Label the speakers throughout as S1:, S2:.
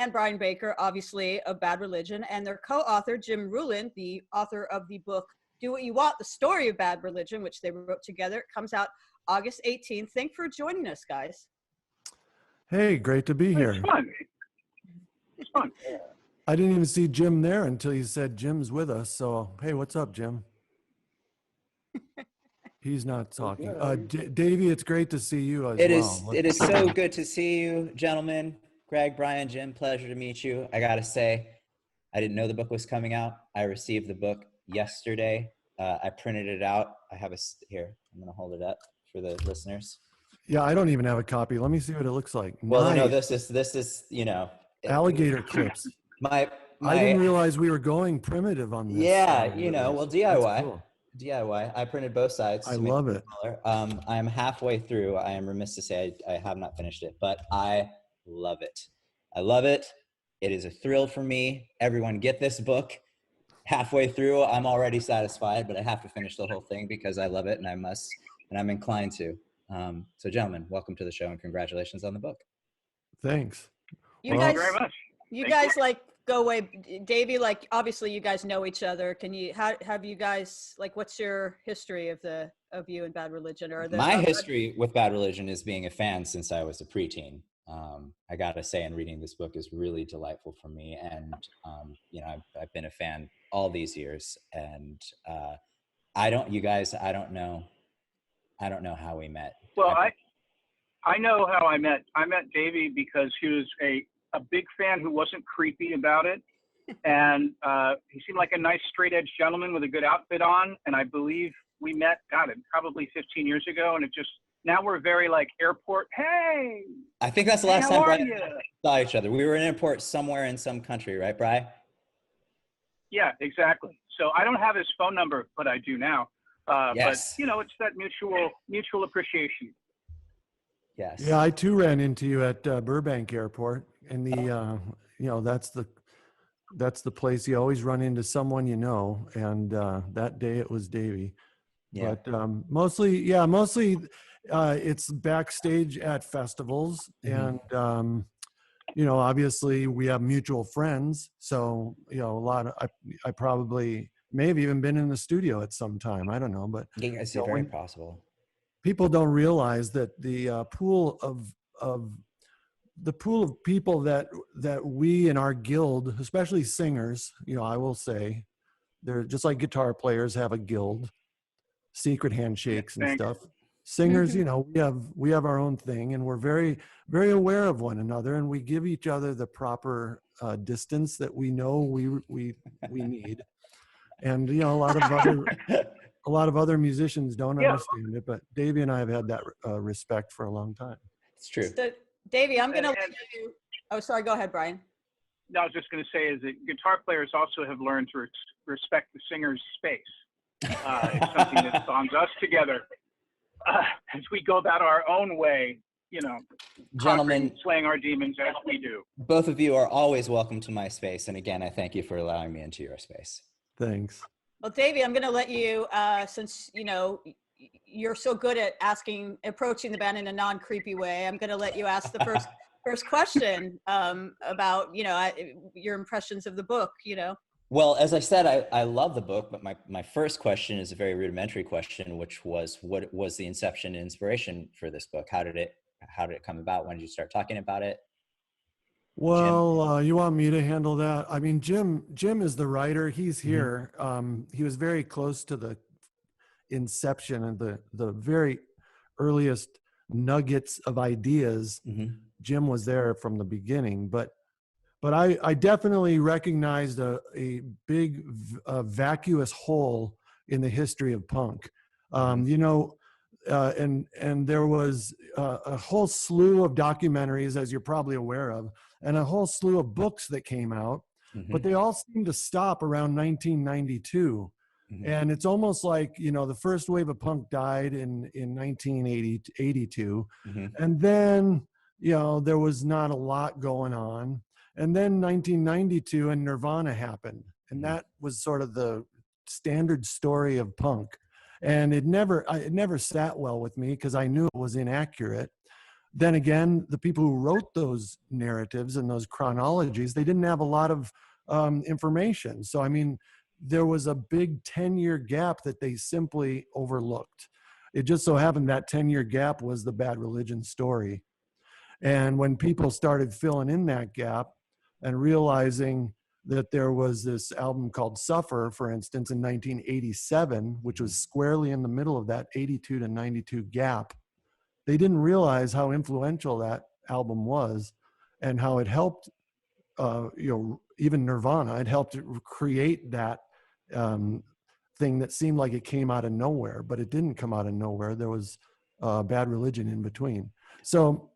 S1: and Brian Baker, obviously, of Bad Religion, and their co-author, Jim Rulin, the author of the book Do What You Want, The Story of Bad Religion, which they wrote together. It comes out August 18th. Thanks for joining us, guys.
S2: Hey, great to be here.
S3: It's fun. It's fun.
S2: I didn't even see Jim there until you said Jim's with us. So, hey, what's up, Jim? He's not talking. Davey, it's great to see you as well.
S4: It is so good to see you, gentlemen. Greg, Brian, Jim, pleasure to meet you. I got to say, I didn't know the book was coming out. I received the book yesterday. I printed it out. I have here. I'm going to hold it up for the listeners.
S2: Yeah, I don't even have a copy. Let me see what it looks like.
S4: Well, nice. No, this is, you know.
S2: Alligator clips. I didn't realize we were going primitive on this.
S4: Yeah, you know, well, DIY. Cool. DIY. I printed both sides.
S2: I love it.
S4: I am halfway through. I am remiss to say I have not finished it, but I love it. I love it. It is a thrill for me. Everyone get this book. Halfway through, I'm already satisfied, but I have to finish the whole thing because I love it and I must, and I'm inclined to. So gentlemen, welcome to the show and congratulations on the book.
S2: Thanks.
S1: You guys,
S3: very much.
S1: You guys like go way, Davey, like obviously you guys know each other. Can you, have you guys, like, what's your history of you and Bad Religion? Or
S4: my history with Bad Religion is being a fan since I was a preteen. I gotta say, and reading this book is really delightful for me. And, you know, I've been a fan all these years and, I don't know how we met.
S3: Well, I know how I met. I met Davey because he was a big fan who wasn't creepy about it. And he seemed like a nice straight edge gentleman with a good outfit on. And I believe we met, probably 15 years ago. And it just, now we're very like airport. Hey,
S4: I think that's the last time Brian and I saw each other. We were in an airport somewhere in some country, right, Brian?
S3: Yeah, exactly. So I don't have his phone number, but I do now.
S4: Yes.
S3: But you know, it's that mutual appreciation.
S2: Yes. Yeah, I too ran into you at Burbank Airport, and the you know, that's the place you always run into someone you know, and that day it was Davey. Yeah. But mostly it's backstage at festivals, mm-hmm. and you know, obviously we have mutual friends, so you know, I probably may have even been in the studio at some time. I don't know, but
S4: it's very possible.
S2: People don't realize that the pool of people that we in our guild, especially singers, you know, I will say, they're just like guitar players have a guild, secret handshakes and stuff. Singers, you know, we have our own thing, and we're very, very aware of one another, and we give each other the proper distance that we know we need. And you know, a lot of other musicians don't understand it, but Davey and I have had that respect for a long time.
S4: It's true.
S1: So, Davey, I'm going to let you. Oh, sorry. Go ahead, Brian.
S3: No, I was just going to say is that guitar players also have learned to respect the singer's space. It's something that bonds us together as we go about our own way, you know,
S4: gentlemen,
S3: slaying our demons as we do.
S4: Both of you are always welcome to my space. And again, I thank you for allowing me into your space.
S2: Thanks.
S1: Well, Davey, I'm going to let you, since, you know, you're so good at approaching the band in a non-creepy way, I'm going to let you ask the first question about, you know, your impressions of the book, you know.
S4: Well, as I said, I love the book, but my first question is a very rudimentary question, which was, what was the inception and inspiration for this book? How did it come about? When did you start talking about it?
S2: Well, you want me to handle that? I mean, Jim is the writer. He's here. Mm-hmm. He was very close to the inception and the very earliest nuggets of ideas. Mm-hmm. Jim was there from the beginning, but I definitely recognized a big vacuous hole in the history of punk. You know, and there was a whole slew of documentaries, as you're probably aware of, and a whole slew of books that came out, mm-hmm. but they all seemed to stop around 1992. Mm-hmm. And it's almost like, you know, the first wave of punk died in 1982. Mm-hmm. And then, you know, there was not a lot going on. And then 1992 and Nirvana happened. And that was sort of the standard story of punk. And it never sat well with me because I knew it was inaccurate. then again, the people who wrote those narratives and those chronologies, they didn't have a lot of information. So, I mean, there was a big 10-year gap that they simply overlooked. It just so happened that 10-year gap was the Bad Religion story. And when people started filling in that gap and realizing that there was this album called Suffer, for instance, in 1987, which was squarely in the middle of that 82 to 92 gap, they didn't realize how influential that album was and how it helped, even Nirvana, it helped create that thing that seemed like it came out of nowhere, but it didn't come out of nowhere. There was Bad Religion in between. So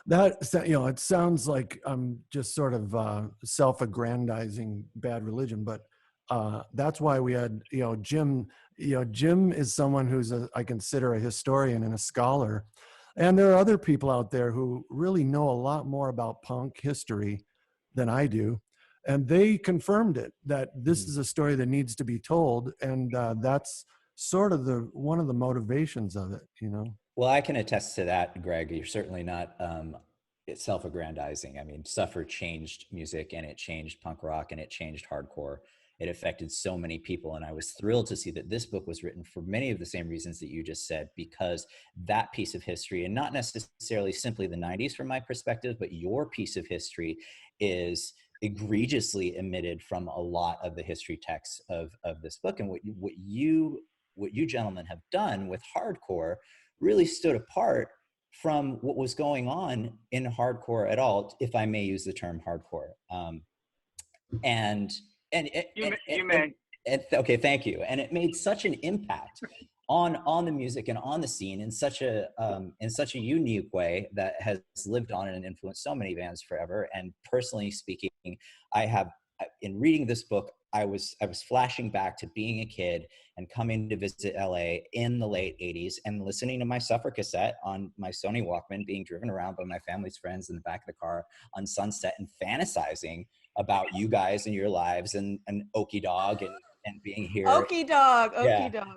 S2: that, it sounds like I'm just sort of self-aggrandizing Bad Religion, but that's why we had, Jim. Jim is someone who's I consider a historian and a scholar, and there are other people out there who really know a lot more about punk history than I do, and they confirmed it, that this is a story that needs to be told, and that's sort of one of the motivations of it.
S4: Well, I can attest to that, Greg. You're certainly not self-aggrandizing. I mean, Suffer changed music, and it changed punk rock, and it changed hardcore. It affected so many people. And I was thrilled to see that this book was written for many of the same reasons that you just said, because that piece of history, and not necessarily simply the 90s from my perspective, but your piece of history is egregiously omitted from a lot of the history texts of this book. And what you gentlemen have done with hardcore really stood apart from what was going on in hardcore at all, if I may use the term hardcore. Okay, thank you. And it made such an impact on the music and on the scene in such a unique way that has lived on and influenced so many bands forever. And personally speaking, in reading this book, I was flashing back to being a kid and coming to visit LA in the late 80s and listening to my Suffer cassette on my Sony Walkman, being driven around by my family's friends in the back of the car on Sunset and fantasizing about you guys and your lives and Okie Dog and being here.
S1: Okie Dog.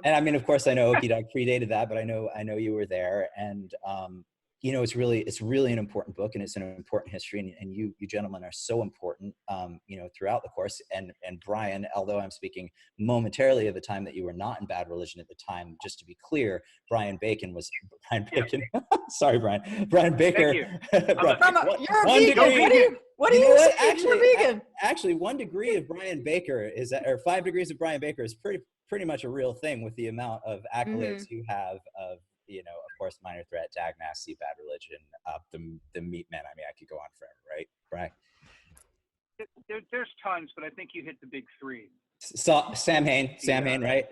S4: And I mean, of course, I know Okie Dog predated that, but I know you were there. And it's really an important book, and it's an important history, and you gentlemen are so important, throughout the course. And Brian, although I'm speaking momentarily of the time that you were not in Bad Religion at the time, just to be clear, Brian Baker. Sorry, Brian. Brian Baker.
S1: You're a vegan. What do you say? You're a vegan.
S4: Actually, 1 degree of Brian Baker or 5 degrees of Brian Baker is pretty much a real thing, with the amount of accolades you have of, of course, Minor Threat, Dag Nasty, Bad Religion, the Meat Men. I mean, I could go on forever, right, Brian?
S3: There's tons, but I think you hit the big three.
S4: Sam Hain, right?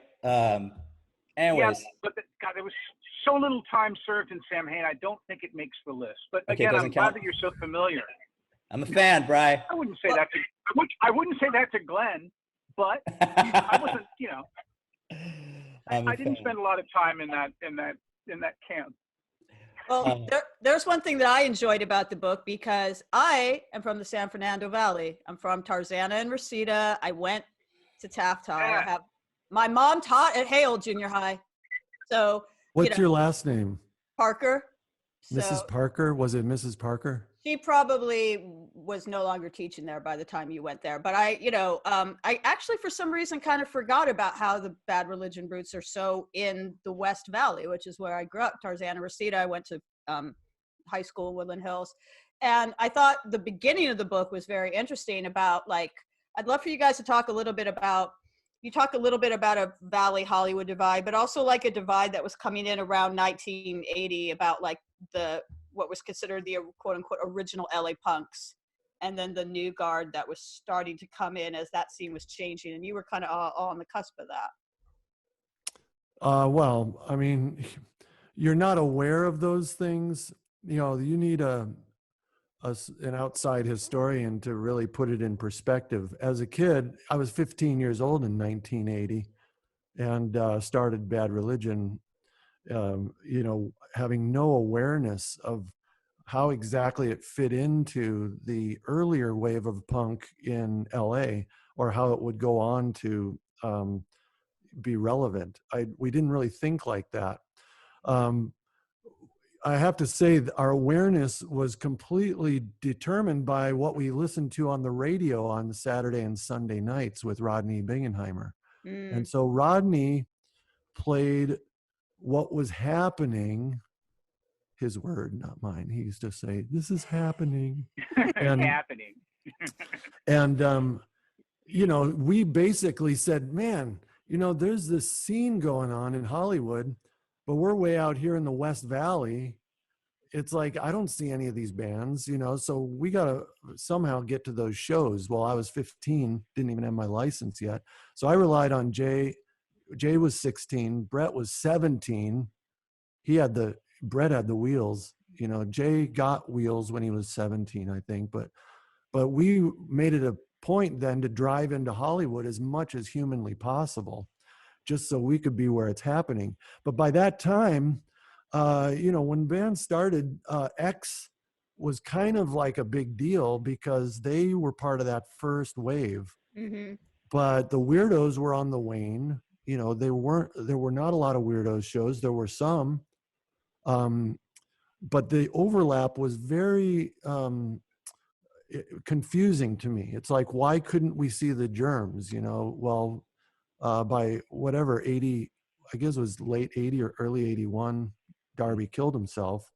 S4: Anyways.
S3: Yeah, but there was so little time served in Sam Hain. I don't think it makes the list. But again, I'm glad that you're so familiar.
S4: I'm a fan, Brian.
S3: I wouldn't say that to Glenn, but I wasn't. I didn't spend a lot of time in that camp.
S1: Well, there's one thing that I enjoyed about the book, because I am from the San Fernando Valley. I'm from Tarzana and Reseda. I went to Taft Hall.
S3: Yeah.
S1: My mom taught at Hale Junior High. So
S2: what's your last name?
S1: Parker.
S2: Mrs. Parker? Was it Mrs. Parker?
S1: She probably was no longer teaching there by the time you went there. But I actually, for some reason, kind of forgot about how the Bad Religion roots are so in the West Valley, which is where I grew up, Tarzana, Reseda. I went to high school in Woodland Hills. And I thought the beginning of the book was very interesting about, I'd love for you guys to talk a little bit about, a Valley Hollywood divide, but also a divide that was coming in around 1980 about what was considered the quote unquote original LA punks, and then the new guard that was starting to come in as that scene was changing, and you were kind of all on the cusp of that.
S2: Well, I mean, you're not aware of those things. You need an outside historian to really put it in perspective. As a kid, I was 15 years old in 1980 and started Bad Religion, having no awareness of how exactly it fit into the earlier wave of punk in LA, or how it would go on to be relevant. We didn't really think like that. I have to say that our awareness was completely determined by what we listened to on the radio on Saturday and Sunday nights with Rodney Bingenheimer. And so Rodney played what was happening, his word, not mine. He used to say, "This is happening." And,
S3: happening.
S2: and you know, we basically said, man, you know, there's this scene going on in Hollywood, but we're way out here in the West Valley. It's like, I don't see any of these bands, you know, so we got to somehow get to those shows. Well, I was 15, didn't even have my license yet. So I relied on Jay. Jay was 16. Brett was 17. Brett had the wheels, you know. Jay got wheels when he was 17, I think. But we made it a point then to drive into Hollywood as much as humanly possible, just so we could be where it's happening. But by that time, you know, when bands started, X was kind of like a big deal because they were part of that first wave. But the Weirdos were on the wane. You know, there were not a lot of Weirdos shows. There were some, but the overlap was very confusing to me. It's like, why couldn't we see the Germs? You know, well, by whatever 80, I guess it was late 80 or early 81, Darby killed himself.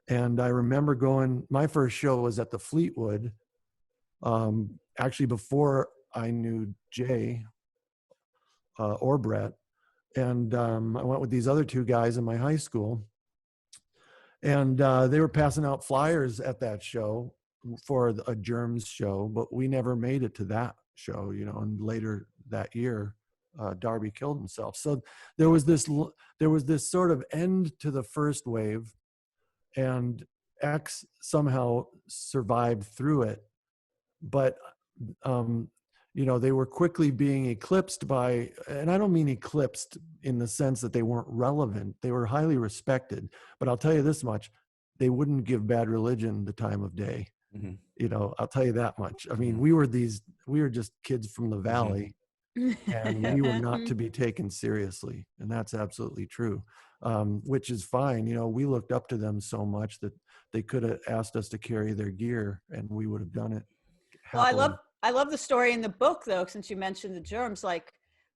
S2: And I remember my first show was at the Fleetwood, actually before I knew Jay or Brett. And I went with these other two guys in my high school, and they were passing out flyers at that show for a Germs show, but we never made it to that show, you know. And later that year, Darby killed himself. So there was this sort of end to the first wave, and X somehow survived through it. But you know, they were quickly being eclipsed by, and I don't mean eclipsed in the sense that they weren't relevant. They were highly respected. But I'll tell you this much, they wouldn't give Bad Religion the time of day. You know, I'll tell you that much. I mean, we were just kids from the valley, and we were not to be taken seriously. And that's absolutely true, which is fine. You know, we looked up to them so much that they could have asked us to carry their gear and we would have done it happily.
S1: Well, I love the story in the book, though, since you mentioned the Germs. Like,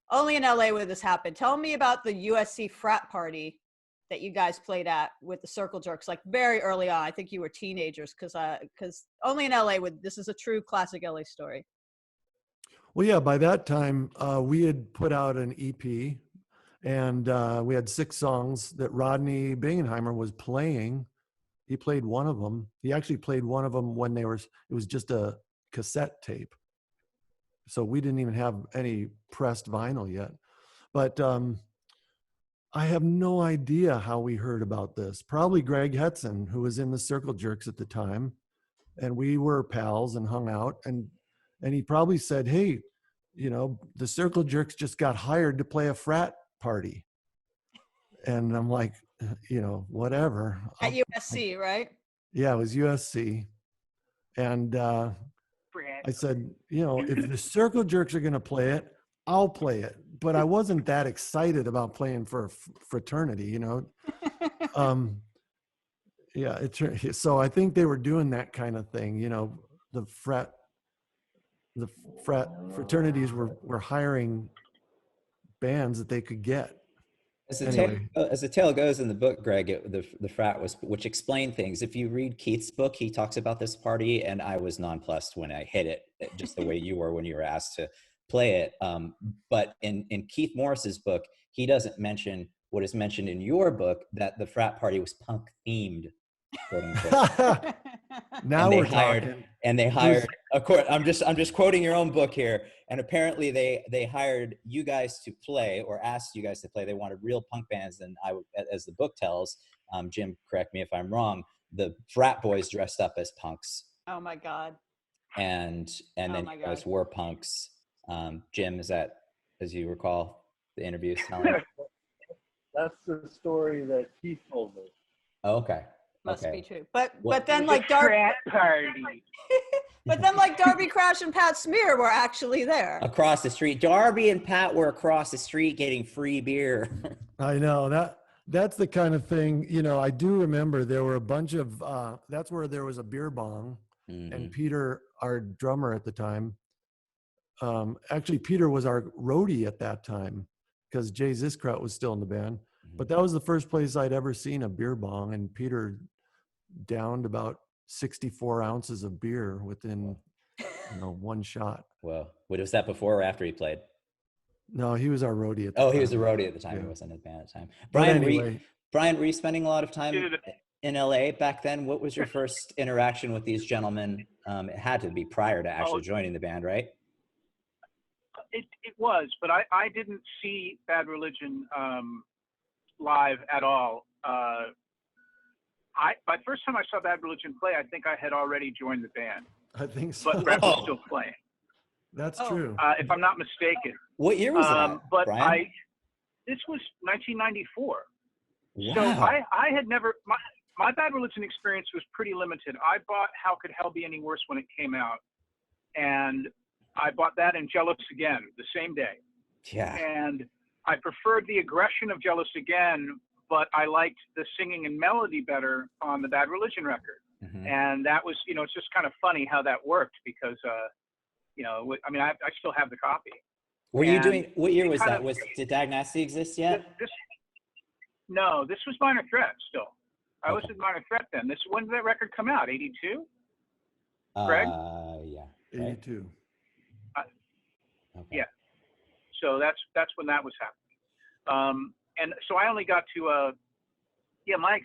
S1: only in LA would this happen. Tell me about the USC frat party that you guys played at with the Circle Jerks, like very early on. I think you were teenagers, because only in LA this is a true classic LA story.
S2: Well, yeah, by that time, we had put out an EP, and we had 6 songs that Rodney Bingenheimer was playing. He played one of them. He actually played one of them when it was just a cassette tape. So we didn't even have any pressed vinyl yet. But I have no idea how we heard about this. Probably Greg Hetson, who was in the Circle Jerks at the time. And we were pals and hung out. And he probably said, hey, you know, the Circle Jerks just got hired to play a frat party. And I'm like, you know, whatever.
S1: At USC, right?
S2: Yeah, it was USC. And I said, you know, if the Circle Jerks are going to play it, I'll play it. But I wasn't that excited about playing for a fraternity, you know. Yeah, so I think they were doing that kind of thing, you know. The fraternities were hiring bands that they could get.
S4: As the tale goes in the book, Greg, the frat was, which explained things. If you read Keith's book, he talks about this party, and I was nonplussed when I hit it, just the way you were when you were asked to play it. But in Keith Morris's book, he doesn't mention what is mentioned in your book, that the frat party was punk themed.
S2: Now we're talking.
S4: And they hired. Of course, I'm just quoting your own book here. And apparently, they hired you guys to play, or asked you guys to play. They wanted real punk bands, and as the book tells, Jim, correct me if I'm wrong, the frat boys dressed up as punks.
S1: Oh my God.
S4: And then you guys were punks. Jim, is that, as you recall, the interview?
S5: That's the story that Keith told me.
S4: Oh, okay.
S1: Must be true. But then like Darby party. But then like Darby Crash and Pat Smear were actually there. Across the street.
S4: Darby and Pat were across the street getting free beer.
S2: I know. that's the kind of thing, you know, I do remember there were a bunch of, that's where there was a beer bong, and Peter, our drummer at the time, actually Peter was our roadie at that time because Jay Ziskraut was still in the band, but that was the first place I'd ever seen a beer bong, and Peter downed about 64 ounces of beer within, you know, one shot.
S4: Well, was that before or after he played?
S2: No, he was our roadie at the time.
S4: He was a roadie at the time.
S2: Yeah.
S4: He wasn't in the band at the time.
S2: But
S4: Brian, were you spending a lot of time in LA back then? What was your first interaction with these gentlemen? It had to be prior to actually joining the band, right?
S3: It was, but I didn't see Bad Religion live at all. By the first time I saw Bad Religion play, I think I had already joined the band.
S2: I think so.
S3: But Brett was still playing.
S2: That's true.
S3: If I'm not mistaken.
S4: What year was that,
S3: But
S4: Brian?
S3: this was 1994.
S4: Wow.
S3: So I had never, my Bad Religion experience was pretty limited. I bought How Could Hell Be Any Worse when it came out. And I bought that and Jealous Again the same day.
S4: Yeah.
S3: And I preferred the aggression of Jealous Again, but I liked the singing and melody better on the Bad Religion record. And that was, you know, it's just kind of funny how that worked because, you know, I mean, I still have the copy.
S4: Were you doing, what year was that? Did Diagnosty exist yet?
S3: No, this was Minor Threat still. I was in Minor Threat then. When did that record come out? 82? Greg?
S4: Yeah.
S2: 82.
S4: Okay.
S3: Yeah. So that's when that was happening. And so I only got to, my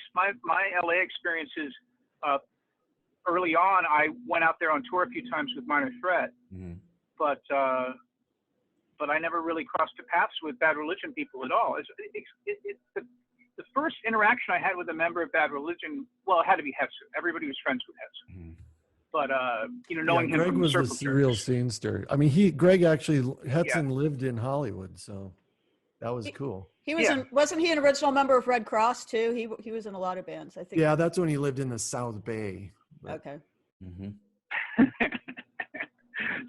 S3: LA experiences, early on, I went out there on tour a few times with Minor Threat, but I never really crossed paths with Bad Religion people at all. The first interaction I had with a member of Bad Religion, well, it had to be Hetson. Everybody was friends with Hetson. But, you know, knowing him
S2: Greg
S3: from
S2: was
S3: the
S2: the
S3: Circle
S2: real
S3: Jerks.
S2: scenester. I mean, Greg actually, Hetson lived in Hollywood, so that was cool.
S1: He was wasn't he an original member of Red Cross too? He was in a lot of bands, I think.
S2: Yeah, that's when he lived in the South Bay. But.
S1: Okay.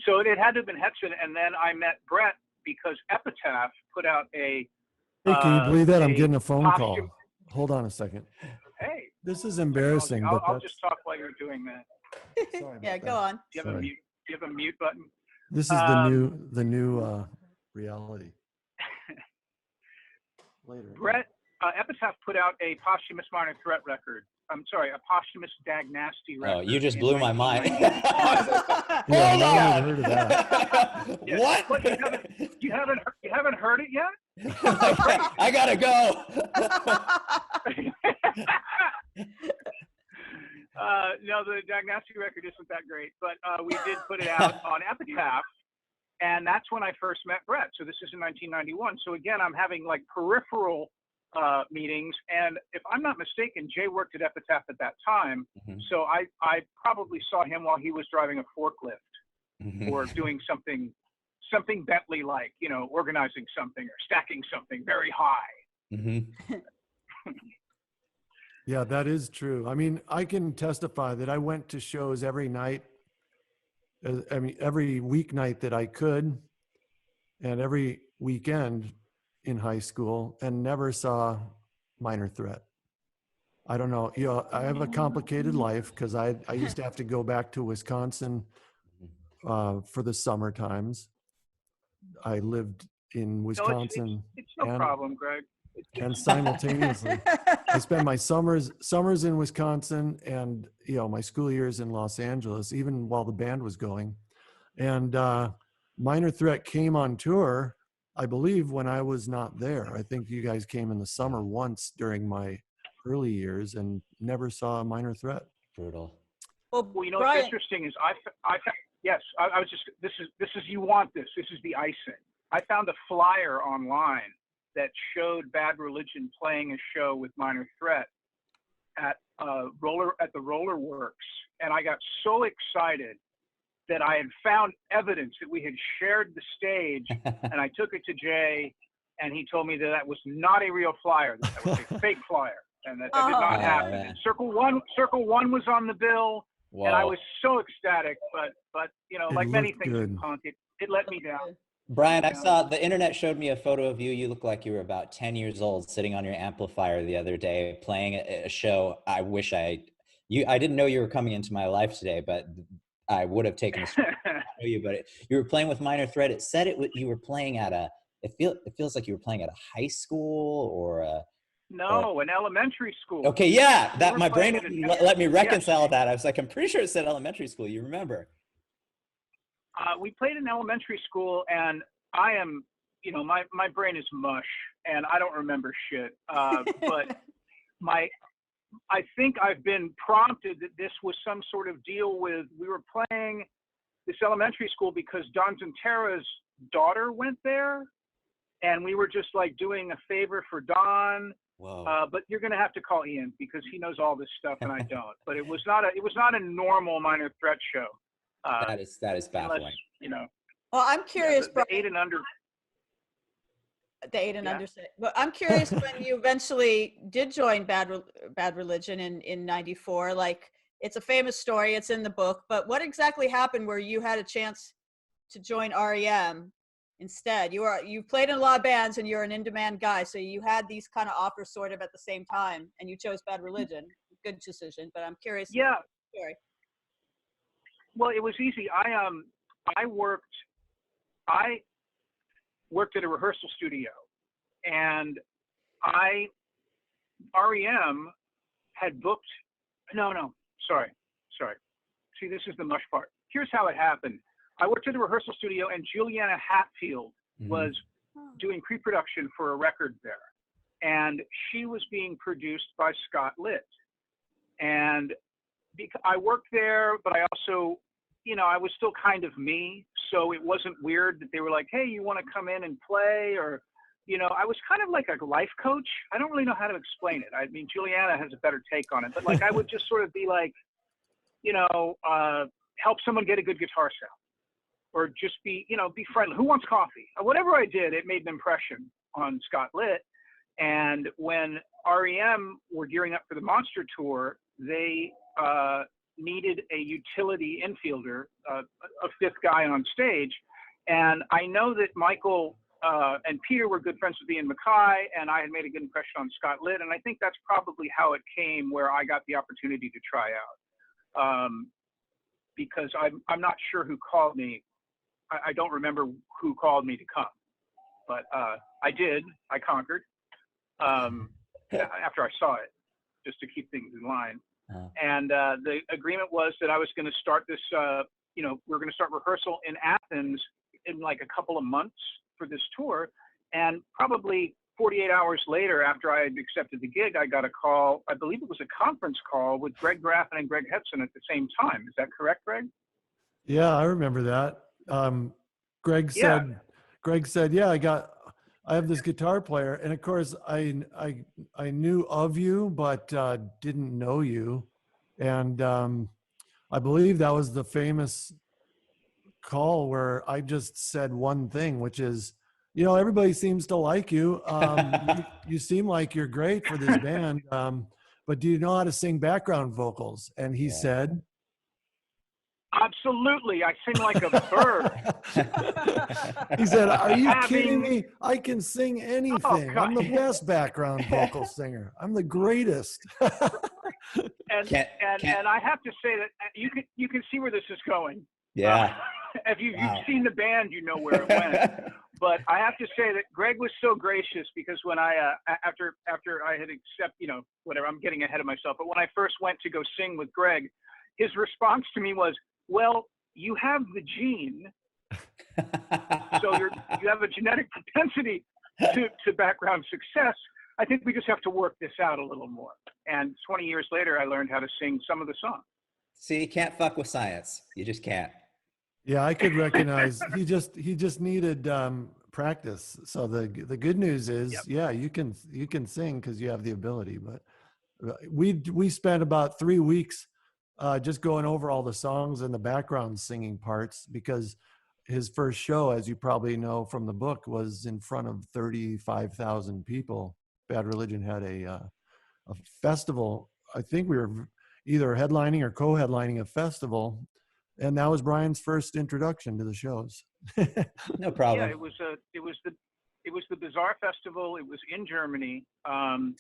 S3: So it had to have been Hetson, and then I met Brett because Epitaph put out a.
S2: Hey, can you believe that? I'm getting a phone
S3: costume.
S2: call. Hold on a second.
S3: Hey.
S2: This is embarrassing.
S3: I'll just talk while you're doing that.
S2: Sorry
S1: Yeah,
S2: about
S1: go
S2: that.
S1: on.
S3: Do you have a mute button?
S2: This is the new reality. Later.
S3: Brett, Epitaph put out a posthumous Minor Threat record. I'm sorry, a posthumous Diagnosty record.
S4: Oh, you just blew my mind.
S2: Yeah, I haven't heard of that.
S3: Yeah.
S4: What?
S3: What, you haven't heard it yet?
S4: I gotta go.
S3: No, the Diagnosty record isn't that great, but we did put it out on Epitaph, and that's when I first met Brett. So this is in 1991. So again, I'm having like peripheral meetings, and if I'm not mistaken, Jay worked at Epitaph at that time. So I probably saw him while he was driving a forklift or doing something Bentley-like, you know, organizing something or stacking something very high.
S2: Yeah, that is true. I mean, I can testify that I went to shows every night. I mean, every weeknight that I could, and every weekend in high school, and never saw Minor Threat. I don't know. You know, I have a complicated life because I used to have to go back to Wisconsin for the summer times. I lived in Wisconsin.
S3: It's no problem, Greg.
S2: And simultaneously, I spent my summers in Wisconsin, and you know, my school years in Los Angeles, even while the band was going. And Minor Threat came on tour, I believe, when I was not there. I think you guys came in the summer once during my early years, and never saw Minor Threat.
S4: Brutal.
S3: Well, you know what's interesting is I was just this is you want this. This is the icing. I found a flyer online that showed Bad Religion playing a show with Minor Threat at the Roller Works, and I got so excited that I had found evidence that we had shared the stage, and I took it to Jay, and he told me that was not a real flyer, that was a fake flyer, and that did not happen.
S4: Man.
S3: Circle One was on the bill,
S4: Whoa.
S3: and I was so ecstatic, but you know, like many things
S2: good.
S3: in punk, it let me down.
S4: Brian, I
S3: Yeah.
S4: saw the internet showed me a photo of you. You look like you were about 10 years old sitting on your amplifier the other day playing a show. I wish I didn't know you were coming into my life today, but I would have taken a screenshot to know you, but you were playing with Minor Threat. It said you were playing at it feels like you were playing at a high school or
S3: No, an elementary school.
S4: okay, yeah,
S3: We
S4: that
S3: were
S4: my brain
S3: playing at
S4: wouldn't let me reconcile
S3: yes.
S4: that. I was like, I'm pretty sure it said elementary school. You remember?
S3: We played in elementary school, and I am, my brain is mush, and I don't remember shit. But I think I've been prompted that this was some sort of deal with, we were playing this elementary school because Don Zantara's daughter went there, and we were just like doing a favor for Don.
S4: Whoa.
S3: But you're going to have to call Ian because he knows all this stuff and I don't. But it was not a normal Minor Threat show.
S4: That is baffling.
S3: Unless, you know.
S1: Well, I'm curious,
S3: the
S1: Brian.
S3: 8 and under.
S1: The 8 and
S3: Yeah.
S1: under. But I'm curious when you eventually did join Bad Religion in '94. Like, it's a famous story. It's in the book. But what exactly happened where you had a chance to join REM instead? You played in a lot of bands and you're an in-demand guy, so you had these kind of offers sort of at the same time, and you chose Bad Religion. Good decision. But I'm curious.
S3: Yeah.
S1: Sorry.
S3: Well, it was easy. I worked at a rehearsal studio, and REM had booked. No, sorry. See, this is the mush part. Here's how it happened. I worked at a rehearsal studio, and Juliana Hatfield was doing pre-production for a record there, and she was being produced by Scott Litt. And I worked there, but I also, I was still kind of me, so it wasn't weird that they were like, hey, you want to come in and play? Or, I was kind of like a life coach. I don't really know how to explain it. I mean, Juliana has a better take on it, but like I would just sort of be like, help someone get a good guitar sound, or just be friendly. Who wants coffee? Whatever I did, it made an impression on Scott Litt. And when REM were gearing up for the Monster Tour, they needed a utility infielder, a fifth guy on stage. And I know that Michael and Peter were good friends with Ian MacKaye, and I had made a good impression on Scott Litt. And I think that's probably how it came where I got the opportunity to try out. Because I'm not sure who called me. I don't remember who called me to come, but I did. I conquered after I saw it, just to keep things in line. And the agreement was that I was going to start this, we were going to start rehearsal in Athens in like a couple of months for this tour. And probably 48 hours later, after I had accepted the gig, I got a call. I believe it was a conference call with Greg Graffin and Greg Hetson at the same time. Is that correct, Greg?
S2: Yeah, I remember that. Greg said, yeah, I have this guitar player. And of course I knew of you, but didn't know you. And I believe that was the famous call where I just said one thing, which is, everybody seems to like you. You seem like you're great for this band. But do you know how to sing background vocals? And he said,
S3: absolutely. I sing like a bird.
S2: He said, are you kidding me? I can sing anything.
S3: Oh,
S2: I'm the best background vocal singer. I'm the greatest.
S3: And I have to say that you can see where this is going.
S4: Yeah.
S3: If you've seen the band, you know where it went. But I have to say that Greg was so gracious, because when I after I had accepted, whatever, I'm getting ahead of myself. But when I first went to go sing with Greg, his response to me was, well, you have the gene, so you have a genetic propensity to background success. I think we just have to work this out a little more. And 20 years later, I learned how to sing some of the songs.
S4: See, you can't fuck with science. You just can't.
S2: Yeah, I could recognize he just needed practice. So the good news is, yeah, you can sing because you have the ability. But we spent about 3 weeks just going over all the songs and the background singing parts, because his first show, as you probably know from the book, was in front of 35,000 people. Bad Religion had a festival. I think we were either headlining or co-headlining a festival And that was Brian's first introduction to the shows.
S4: No problem.
S3: Yeah, it was the Bazaar Festival. It was in Germany, and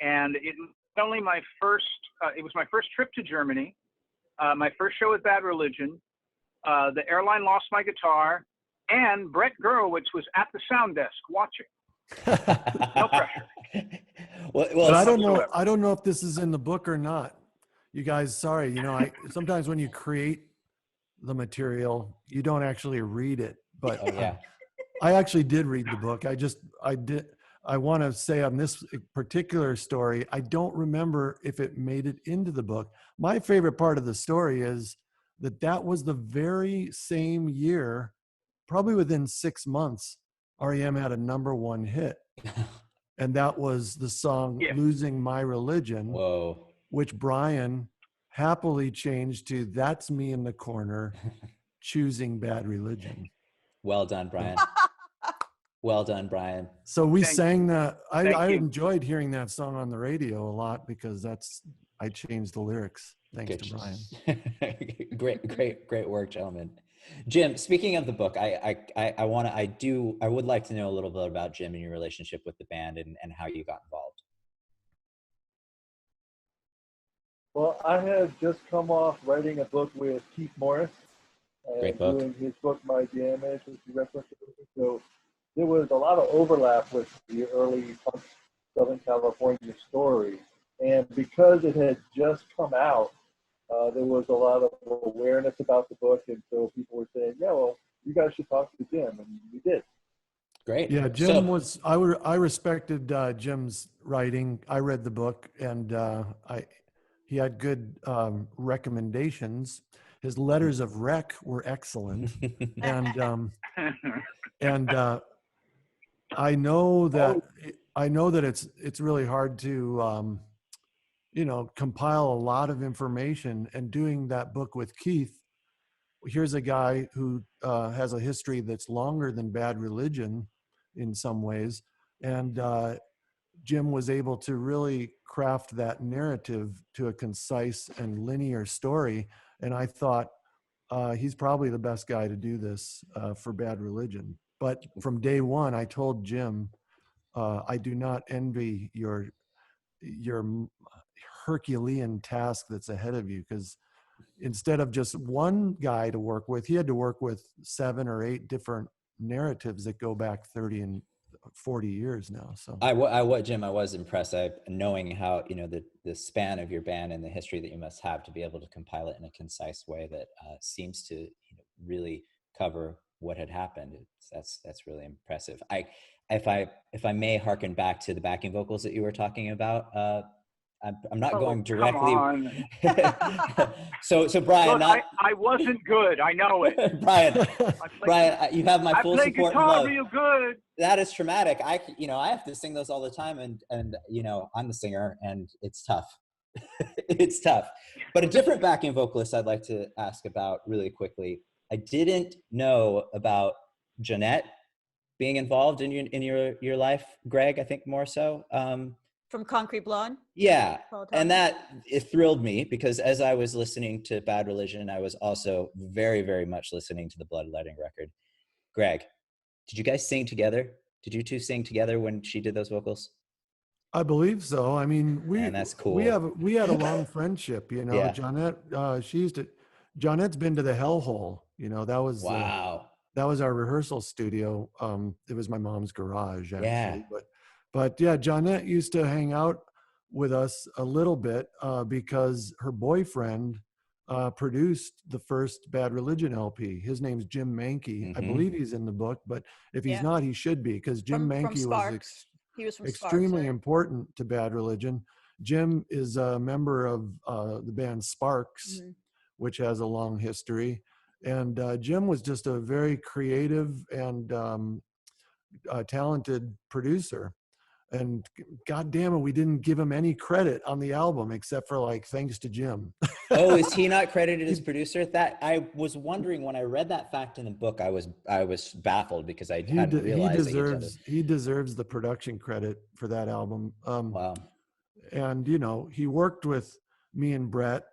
S3: it was only my first. It was my first trip to Germany. My first show with Bad Religion. The airline lost my guitar, and Brett Gurewitz was at the sound desk watching. No pressure.
S4: Well,
S2: But I don't know if this is in the book or not. You guys, sorry. You know, sometimes when you create the material, you don't actually read it. But I actually did read the book. I want to say on this particular story, I don't remember if it made it into the book. My favorite part of the story is that was the very same year, probably within 6 months, REM had a #1 hit. And that was the song Losing My Religion, which Brian happily changed to That's Me in the Corner, Choosing Bad Religion.
S4: Well done, Brian. Well done, Brian.
S2: So we sang that. I enjoyed hearing that song on the radio a lot because I changed the lyrics. Thanks to Brian.
S4: Great work, gentlemen. Jim, speaking of the book, I would like to know a little bit about Jim and your relationship with the band and how you got involved.
S5: Well, I had just come off writing a book with Keith Morris.
S4: Great book.
S5: Doing his book, My Damage, which you referenced. So there was a lot of overlap with the early punk Southern California story. And because it had just come out, there was a lot of awareness about the book. And so people were saying, yeah, well, you guys should talk to Jim. And we did.
S2: Great. Yeah, Jim I respected Jim's writing. I read the book and he had good recommendations. His letters of rec were excellent. And I know that it's really hard to compile a lot of information. And doing that book with Keith, here's a guy who has a history that's longer than Bad Religion in some ways, and Jim was able to really craft that narrative to a concise and linear story. And I thought he's probably the best guy to do this for Bad Religion. But from day one, I told Jim, I do not envy your Herculean task that's ahead of you, because instead of just one guy to work with, he had to work with 7 or 8 different narratives that go back 30 and 40 years now. So
S4: Jim, I was impressed. Knowing how, the span of your band and the history that you must have to be able to compile it in a concise way that seems to really cover what had happened. That's really impressive. If I may harken back to the backing vocals that you were talking about, I'm not going directly. So Brian,
S3: look, I wasn't good. I know it.
S4: Brian, you have my full support and love.
S3: I play guitar real good.
S4: That is traumatic. I have to sing those all the time, and I'm the singer, and it's tough. It's tough. But a different backing vocalist I'd like to ask about really quickly. I didn't know about Jeanette being involved in your life, Greg. I think more so.
S1: From Concrete Blonde?
S4: Yeah, and it thrilled me because as I was listening to Bad Religion, I was also very, very much listening to the Bloodletting record. Greg, did you guys sing together? Did you two sing together when she did those vocals?
S2: I believe so. I mean,
S4: that's cool.
S2: We had a long friendship, Yeah. Jeanette, Jeanette's been to the Hellhole. That was
S4: wow.
S2: That was our rehearsal studio. It was my mom's garage, actually.
S4: Yeah.
S2: But yeah, Jeanette used to hang out with us a little bit because her boyfriend produced the first Bad Religion LP. His name's Jim Mankey. Mm-hmm. I believe he's in the book, but if he's not, he should be, because Jim Mankey was extremely important to Bad Religion. Jim is a member of the band Sparks, mm-hmm. which has a long history. And Jim was just a very creative and talented producer. And God damn it, we didn't give him any credit on the album except for thanks to Jim.
S4: Oh, is he not credited as producer? That I was wondering when I read that fact in the book. I was baffled because I hadn't realized
S2: he deserves the production credit for that album.
S4: Wow.
S2: And he worked with me and Brett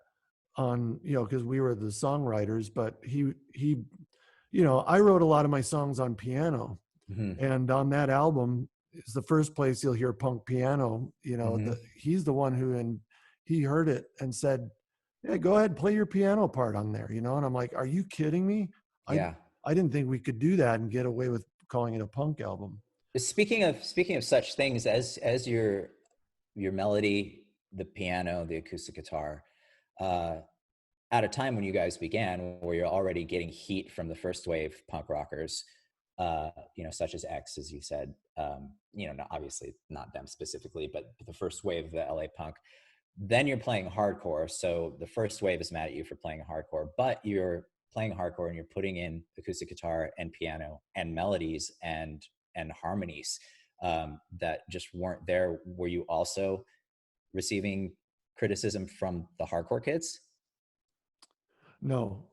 S2: on, you know, because we were the songwriters, but he, you know, I wrote a lot of my songs on piano, and on that album is the first place you'll hear punk piano. You know, he's the one who, and he heard it and said, "Yeah, go ahead, play your piano part on there." You know, and I'm like, "Are you kidding me?"
S4: Yeah.
S2: I didn't think we could do that and get away with calling it a punk album.
S4: Speaking of such things as your melody, the piano, the acoustic guitar, at a time when you guys began, where you're already getting heat from the first wave punk rockers, you know, such as X, as you said, you know, obviously not them specifically, but the first wave of the LA punk. Then you're playing hardcore, so the first wave is mad at you for playing hardcore, but you're playing hardcore and you're putting in acoustic guitar and piano and melodies and harmonies that just weren't there. Were you also receiving criticism from the hardcore kids?
S2: No.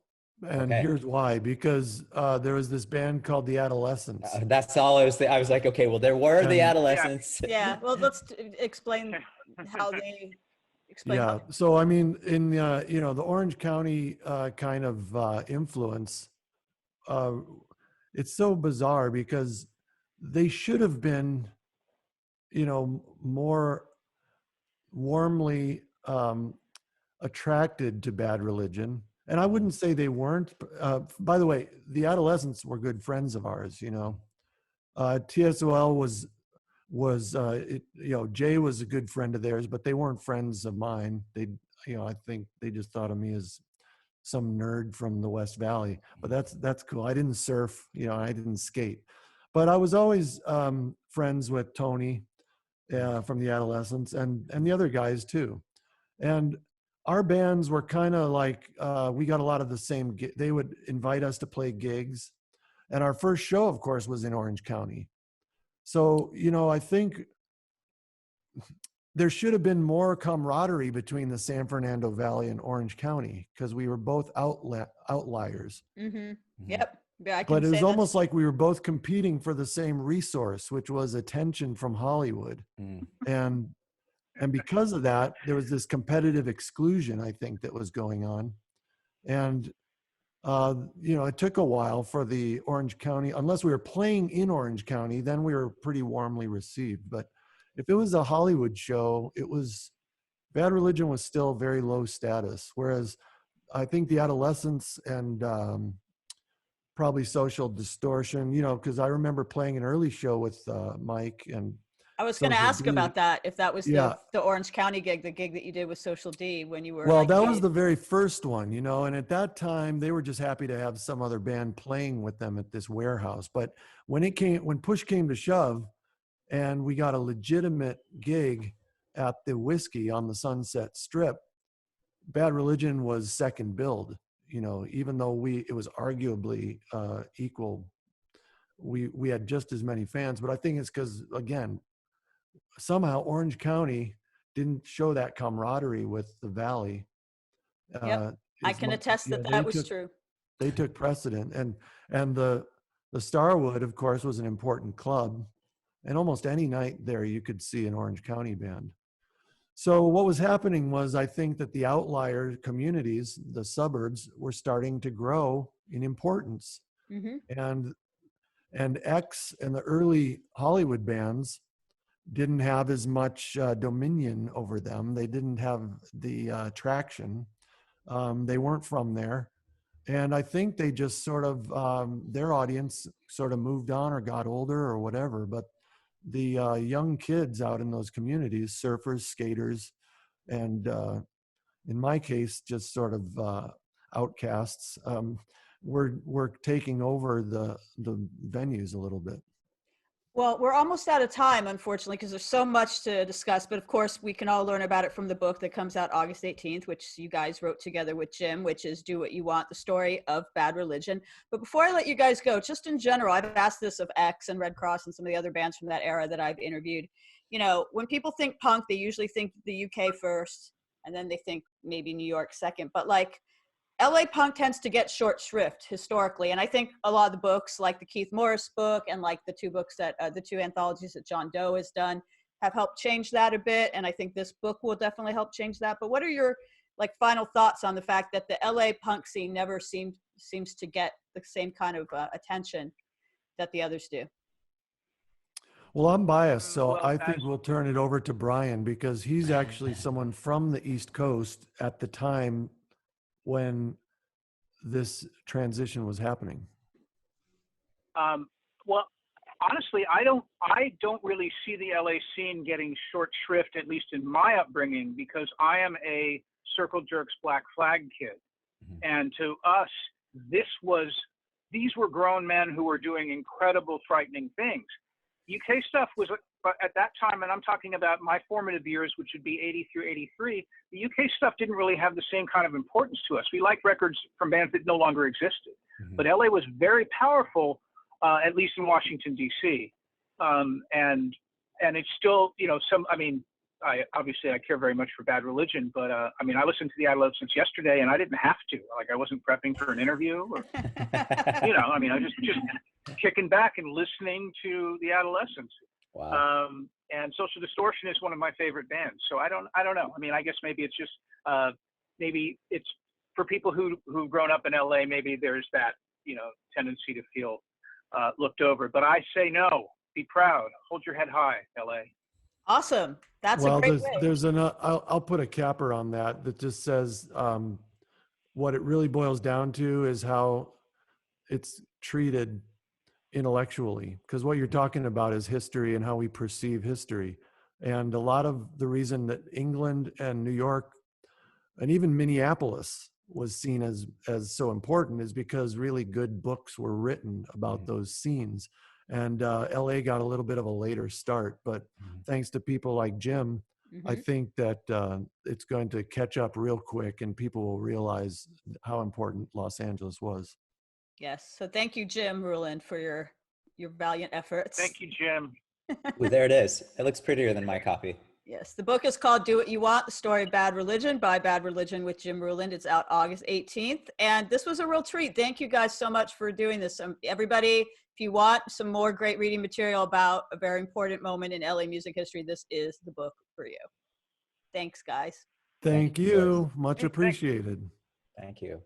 S2: And
S4: Okay.
S2: here's why, because there was this band called the Adolescents.
S4: That's all I was I was like, okay, well, there were the Adolescents.
S1: Yeah. Well, let's explain how they explain.
S2: Yeah. So, I mean, in, you know, the Orange County kind of influence, it's so bizarre because they should have been, you know, more warmly attracted to Bad Religion. And I wouldn't say they weren't. By the way, the Adolescents were good friends of ours, you know. TSOL was you know, Jay was a good friend of theirs, but they weren't friends of mine. They, you know, I think they just thought of me as some nerd from the West Valley, but that's cool. I didn't surf, you know, I didn't skate, but I was always friends with Tony from the Adolescents and the other guys too. And our bands were kind of like, we got a lot of the same, they would invite us to play gigs. And our first show, of course, was in Orange County. So, you know, I think there should have been more camaraderie between the San Fernando Valley and Orange County because we were both outliers.
S1: Yep. Yeah, I can
S2: But it was
S1: say
S2: almost like we were both competing for the same resource, which was attention from Hollywood. And because of that, there was this competitive exclusion, I think, that was going on. And, you know, it took a while for the Orange County, unless we were playing in Orange County, then we were pretty warmly received. But if it was a Hollywood show, it was, Bad Religion was still very low status. Whereas I think the Adolescents and probably Social Distortion, you know, because I remember playing an early show with Mike and
S1: I was going to
S2: Social
S1: ask
S2: D.
S1: about that. If that was
S2: Yeah.
S1: the Orange County gig, the gig that you did with Social D when you were
S2: Well,
S1: like
S2: that was the very first one, you know, and at that time they were just happy to have some other band playing with them at this warehouse. But when push came to shove and we got a legitimate gig at the Whiskey on the Sunset Strip, Bad Religion was second billed, you know, even though it was arguably equal. We had just as many fans, but I think it's because, again, somehow Orange County didn't show that camaraderie with the Valley.
S1: Yep. I can attest that was true.
S2: They took precedent, and the Starwood, of course, was an important club, and almost any night there you could see an Orange County band. So what was happening was, I think that the outlier communities, the suburbs, were starting to grow in importance, and X and the early Hollywood bands didn't have as much dominion over them. They didn't have the traction. They weren't from there. And I think they just sort of, their audience sort of moved on or got older or whatever. But the young kids out in those communities, surfers, skaters, and in my case, just sort of outcasts, were taking over the venues a little bit.
S1: Well, we're almost out of time, unfortunately, because there's so much to discuss. But of course, we can all learn about it from the book that comes out August 18th, which you guys wrote together with Jim, which is Do What You Want, the story of Bad Religion. But before I let you guys go, just in general, I've asked this of X and Red Cross and some of the other bands from that era that I've interviewed. You know, when people think punk, they usually think the UK first, and then they think maybe New York second. But like, LA punk tends to get short shrift historically. And I think a lot of the books, like the Keith Morris book and like the two books that, the two anthologies that John Doe has done, have helped change that a bit. And I think this book will definitely help change that. But what are your like final thoughts on the fact that the LA punk scene never seems to get the same kind of attention that the others do.
S2: Well, I'm biased, so
S3: Well,
S2: I think we'll turn it over to Brian because he's actually someone from the East Coast at the time when this transition was happening.
S3: Well, honestly, I don't really see the LA scene getting short shrift, at least in my upbringing, because I am a Circle Jerks Black Flag kid. And to us, these were grown men who were doing incredible, frightening things. UK stuff was, at that time, and I'm talking about my formative years, which would be 80 through 83, the UK stuff didn't really have the same kind of importance to us. We liked records from bands that no longer existed. But LA was very powerful, at least in Washington, D.C. And it's still, I care very much for Bad Religion, but I listened to the Adolescents yesterday, and I didn't have to. Like, I wasn't prepping for an interview, or, I was just kicking back and listening to the Adolescents.
S4: Wow.
S3: And Social Distortion is one of my favorite bands. So I don't know. I guess maybe it's just maybe it's for people who've grown up in LA. Maybe there's that tendency to feel looked over. But I say no. Be proud. Hold your head high, LA.
S1: Awesome. That's a great way.
S2: There's I'll put a capper on that just says what it really boils down to is how it's treated intellectually, because what you're talking about is history and how we perceive history. And a lot of the reason that England and New York and even Minneapolis was seen as so important is because really good books were written about those scenes. And LA got a little bit of a later start, but thanks to people like Jim, I think that it's going to catch up real quick and people will realize how important Los Angeles was.
S1: Yes. So thank you, Jim Ruland, for your valiant efforts.
S3: Thank you, Jim.
S4: Well, there it is. It looks prettier than my copy.
S1: Yes. The book is called Do What You Want, The Story of Bad Religion by Bad Religion with Jim Ruland. It's out August 18th. And this was a real treat. Thank you guys so much for doing this. Everybody, if you want some more great reading material about a very important moment in LA music history, this is the book for you. Thanks, guys.
S2: Thank you. Much appreciated.
S4: Thank you.